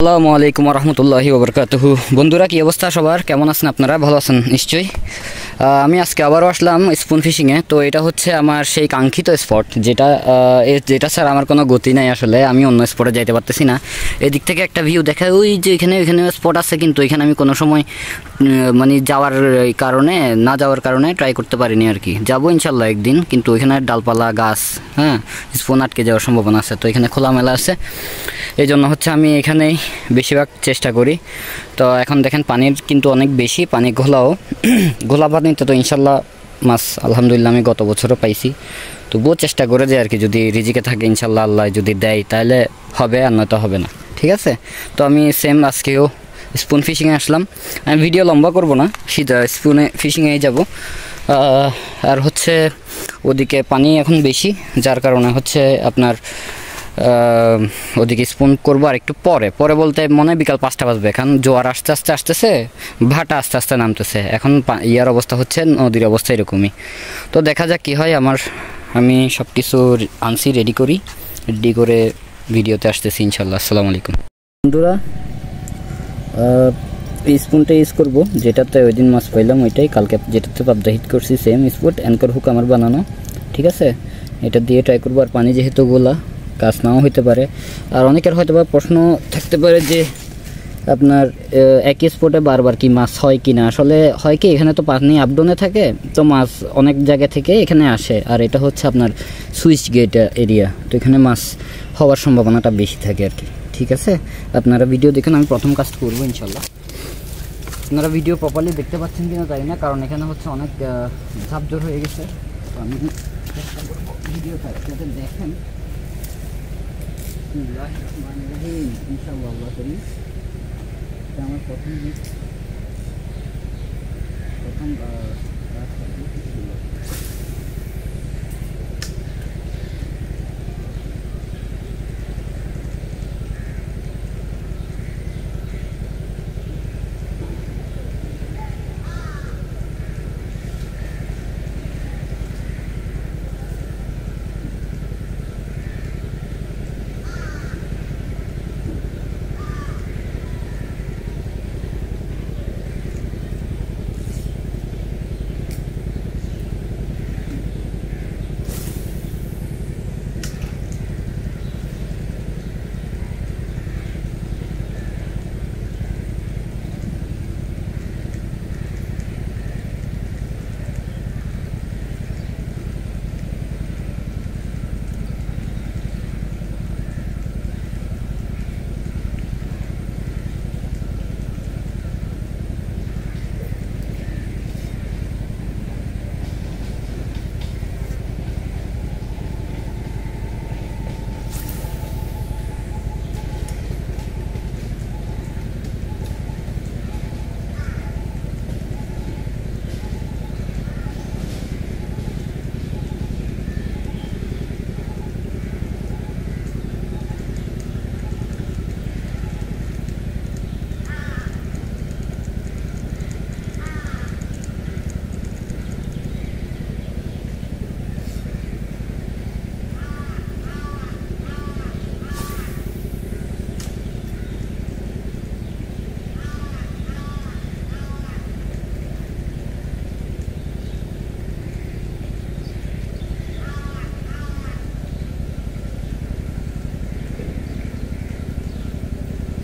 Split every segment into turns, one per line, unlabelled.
আসসালামু আলাইকুম রহমতুল্লাহি ওবরকাতুহু। বন্ধুরা, কি অবস্থা সবার? কেমন আছেন আপনারা? ভালো আছেন নিশ্চয়ই। আমি আজকে আবারও আসলাম স্পুন ফিশিংয়ে। তো এটা হচ্ছে আমার সেই কাঙ্ক্ষিত স্পট, যেটা স্যার আমার কোনো গতি নাই। আসলে আমি অন্য স্পটে যাইতে পারতেছি না। এদিক থেকে একটা ভিউ দেখায়, ওই যে এখানে স্পট আছে, কিন্তু এখানে আমি কোনো সময় মানে না যাওয়ার কারণে ট্রাই করতে পারিনি আর কি। যাবো ইনশাল্লাহ একদিন, কিন্তু ওইখানে ডালপালা গাছ, হ্যাঁ, স্পুন আটকে যাওয়ার সম্ভাবনা আছে। তো এখানে খোলামেলা আছে, এই জন্য হচ্ছে আমি এখানেই বেশিরভাগ চেষ্টা করি। তো এখন দেখেন পানির কিন্তু অনেক বেশি, পানি ঘোলা পানিতে তো ইনশাল্লাহ মাছ আলহামদুলিল্লাহ আমি গত বছরও পাইছি। তবুও চেষ্টা করে যায় আর কি, যদি রিজিকে থাকে ইনশাল্লাহ, আল্লাহ যদি দেয় তাহলে হবে, আর নয়তো হবে না। ঠিক আছে, তো আমি সেম আজকেও স্পুন ফিশিংয়ে আসলাম। আমি ভিডিও লম্বা করব না, সিধা স্পুনে ফিশিংয়েই যাব। আর হচ্ছে ওদিকে পানি এখন বেশি, যার কারণে হচ্ছে আপনার ওদিকে স্পুন করবো আর একটু পরে বলতে মনে হয় বিকাল 5টা বাজবে। এখন জোয়ার আস্তে আস্তে আসতেছে, ভাটা আস্তে আস্তে নামতেছে। এখন ইয়ার অবস্থা হচ্ছে, নদীর অবস্থা এরকমই। তো দেখা যাক কী হয়। আমি সব কিছু আনছি, রেডি করে ভিডিওতে আসতেছি ইনশাল্লাহ। আসসালামু আলাইকুম বন্ধুরা। এই স্পুনটা ইউজ করবো, যেটাতে ওই দিন মাছ পাইলাম ওইটাই, কালকে যেটাতে পাবদা হিট করছি সেম স্পট, অ্যাঙ্কর হুক আমার বানানো। ঠিক আছে, এটা দিয়ে ট্রাই করবো। আর পানি যেহেতু গোলা, কাজ নাও হইতে পারে। আর অনেকের হয়তো বা প্রশ্ন থাকতে পারে যে আপনার একই স্পটে বারবার কি মাছ হয় কি না। আসলে হয় কি, এখানে তো পানি আপডাউনে থাকে, তো মাছ অনেক জায়গা থেকে এখানে আসে। আর এটা হচ্ছে আপনার সুইচ গেট এরিয়া, তো এখানে মাছ হওয়ার সম্ভাবনাটা বেশি থাকে আর কি। ঠিক আছে, আপনারা ভিডিও দেখুন, আমি প্রথম কাজ করবো ইনশাল্লাহ। আপনারা ভিডিও প্রপারলি দেখতে পাচ্ছেন কিনা জানি না, কারণ এখানে হচ্ছে অনেক ঝাপঝোর হয়ে গেছে। তো আমি চেষ্টা করবো ভিডিওটা যাতে দেখেন। ইনশাআল্লাহ আল্লাহ করি, এটা আমার প্রথম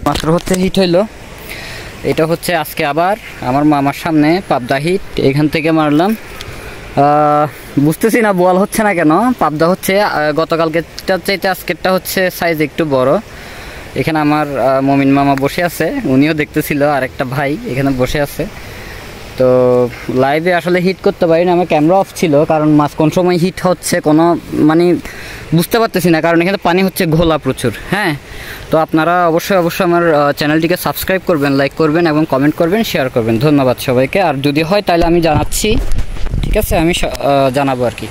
মাত্র হচ্ছে হিট হইলো। এটা হচ্ছে আজকে আবার আমার মামার সামনে পাবদা হিট, এখান থেকে মারলাম। বুঝতেছি না বোয়াল হচ্ছে না কেন। পাবদা হচ্ছে, গতকালকেরটা চাইতে আজকেরটা হচ্ছে সাইজ একটু বড়। এখানে আমার মমিন মামা বসে আছে, উনিও দেখতেছিল, আর একটা ভাই এখানে বসে আছে। তো লাইভে আসলে হিট করতে পারি না, আমার ক্যামেরা অফ ছিল, কারণ মাছ কোন সময় হিট হচ্ছে কোনো মানে বুঝতে পারতেছি না, কারণ এখানে পানি হচ্ছে ঘোলা প্রচুর। হ্যাঁ, তো আপনারা অবশ্যই আমার চ্যানেলটিকে সাবস্ক্রাইব করবেন, লাইক করবেন এবং কমেন্ট করবেন, শেয়ার করবেন। ধন্যবাদ সবাইকে। আর যদি হয় তাহলে আমি জানাচ্ছি, ঠিক আছে, আমি জানাবো আর কি।